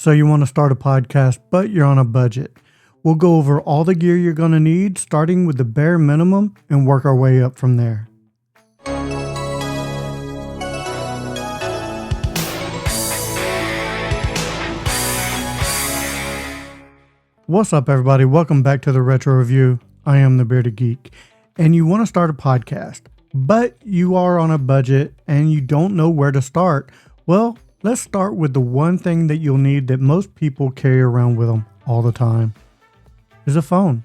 So you want to start a podcast, but you're on a budget. We'll go over all the gear you're going to need, starting with the bare minimum, and work our way up from there. What's up, everybody? Welcome back to the Retro Review. I am the Bearded Geek, and you want to start a podcast, but you are on a budget and you don't know where to start. Well, let's start with the one thing that you'll need that most people carry around with them all the time is a phone.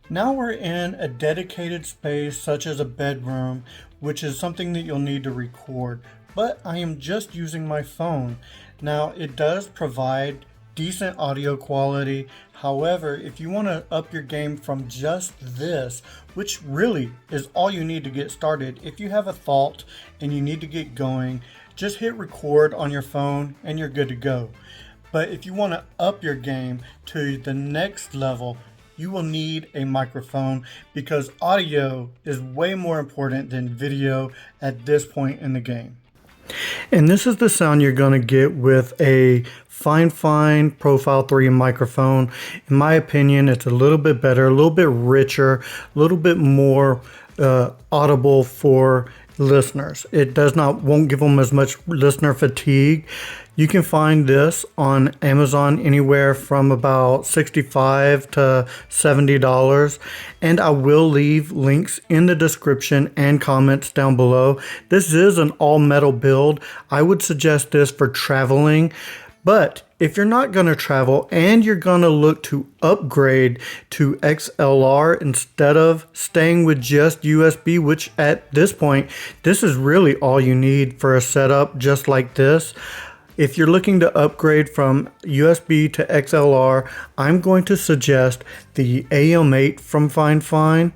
Now we're in a dedicated space such as a bedroom, which is something that you'll need to record, but I am just using my phone. Now it does provide decent audio quality. However, if you want to up your game from just this, which really is all you need to get started, if you have a thought and you need to get going, just hit record on your phone and you're good to go. But if you want to up your game to the next level, you will need a microphone because audio is way more important than video at this point in the game. And this is the sound you're going to get with a Fine Profile 3 microphone. In my opinion, it's a little bit better, a little bit richer, a little bit more audible for listeners. It won't give them as much listener fatigue. You can find this on Amazon anywhere from about $65 to $70. And I will leave links in the description and comments down below. This is an all metal build. I would suggest this for traveling. But if you're not going to travel and you're going to look to upgrade to XLR instead of staying with just USB, which at this point, this is really all you need for a setup just like this. If you're looking to upgrade from USB to XLR, I'm going to suggest the AM8 from Fine.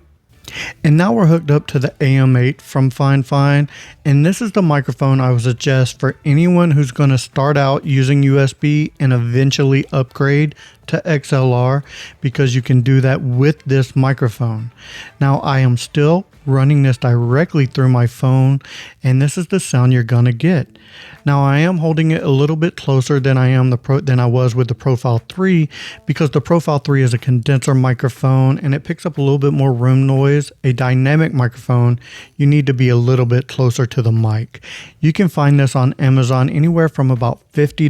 And now we're hooked up to the AM8 from Fine, and this is the microphone I would suggest for anyone who's going to start out using USB and eventually upgrade to XLR, because you can do that with this microphone. Now I am still running this directly through my phone, and this is the sound you're gonna get. Now I am holding it a little bit closer than I was with the Profile 3, because the Profile 3 is a condenser microphone and it picks up a little bit more room noise. A dynamic microphone, you need to be a little bit closer to the mic. You can find this on Amazon anywhere from about $50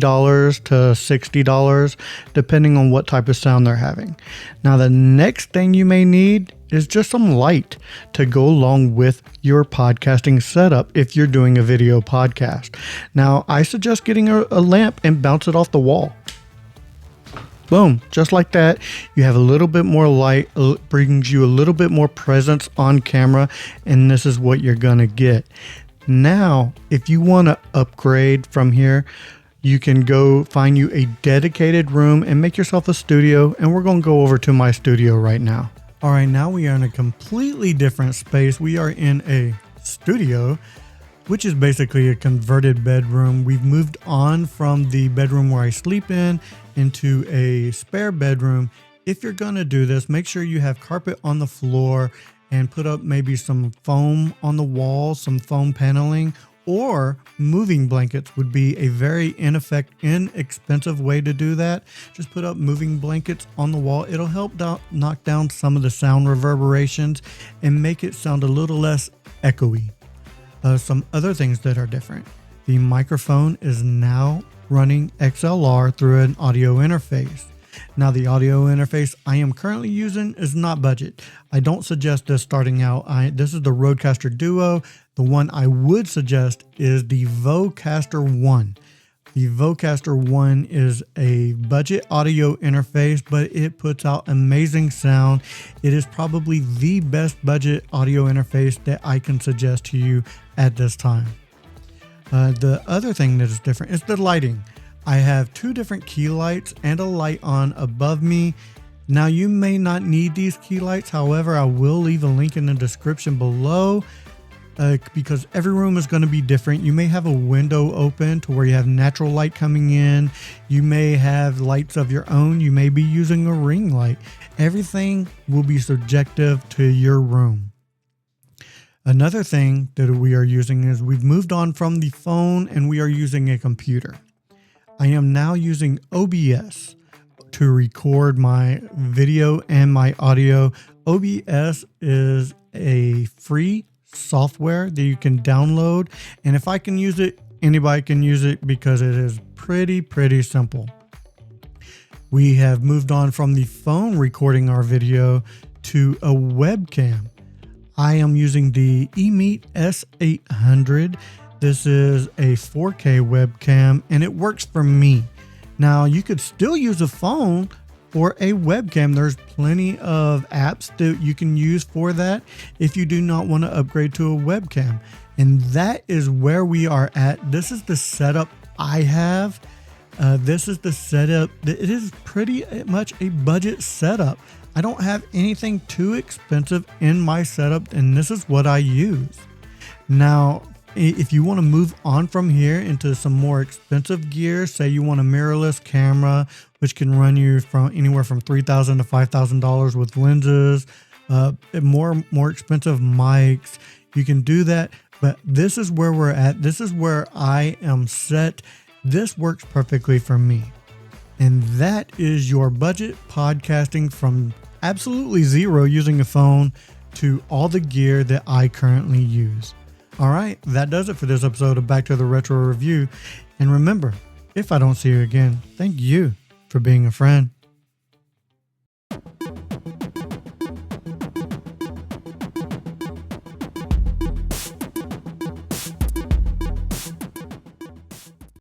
to $60, depending on what type of sound they're having. Now the next thing you may need is just some light to go along with your podcasting setup if you're doing a video podcast. Now, I suggest getting a lamp and bounce it off the wall. Boom, just like that. You have a little bit more light, brings you a little bit more presence on camera, and this is what you're gonna get. Now, if you want to upgrade from here, you can go find you a dedicated room and make yourself a studio, and we're gonna go over to my studio right now. All right, now we are in a completely different space. We are in a studio, which is basically a converted bedroom. We've moved on from the bedroom where I sleep into a spare bedroom. If you're gonna do this, make sure you have carpet on the floor and put up maybe some foam on the wall, some foam paneling, or moving blankets would be a very inexpensive way to do that. Just put up moving blankets on the wall. It'll help knock down some of the sound reverberations and make it sound a little less echoey. Some other things that are different. The microphone is now running XLR through an audio interface. Now the audio interface I am currently using is not budget. I don't suggest this starting out. This is the Rodecaster Duo. The one I would suggest is the Vocaster 1. The Vocaster 1 is a budget audio interface, but it puts out amazing sound. It is probably the best budget audio interface that I can suggest to you at this time. The other thing that is different is the lighting. I have two different key lights and a light on above me. Now you may not need these key lights, however, I will leave a link in the description below because every room is going to be different. You may have a window open to where you have natural light coming in. You may have lights of your own. You may be using a ring light. Everything will be subjective to your room. Another thing that we are using is we've moved on from the phone and we are using a computer. I am now using OBS to record my video and my audio. OBS is a free software that you can download, and if I can use it, anybody can use it because it is pretty simple. We have moved on from the phone recording our video to a webcam. I am using the eMeet S800. This is a 4K webcam and it works for me. Now you could still use a phone or a webcam. There's plenty of apps that you can use for that if you do not want to upgrade to a webcam. And that is where we are at. This is the setup I have. This is the setup. It is pretty much a budget setup. I don't have anything too expensive in my setup, and this is what I use. Now, if you want to move on from here into some more expensive gear, say you want a mirrorless camera, which can run you from anywhere from $3,000 to $5,000 with lenses, more expensive mics, you can do that. But this is where we're at. This is where I am set. This works perfectly for me. And that is your budget podcasting from absolutely zero using a phone to all the gear that I currently use. All right, that does it for this episode of Back to the Retro Review. And remember, if I don't see you again, thank you for being a friend.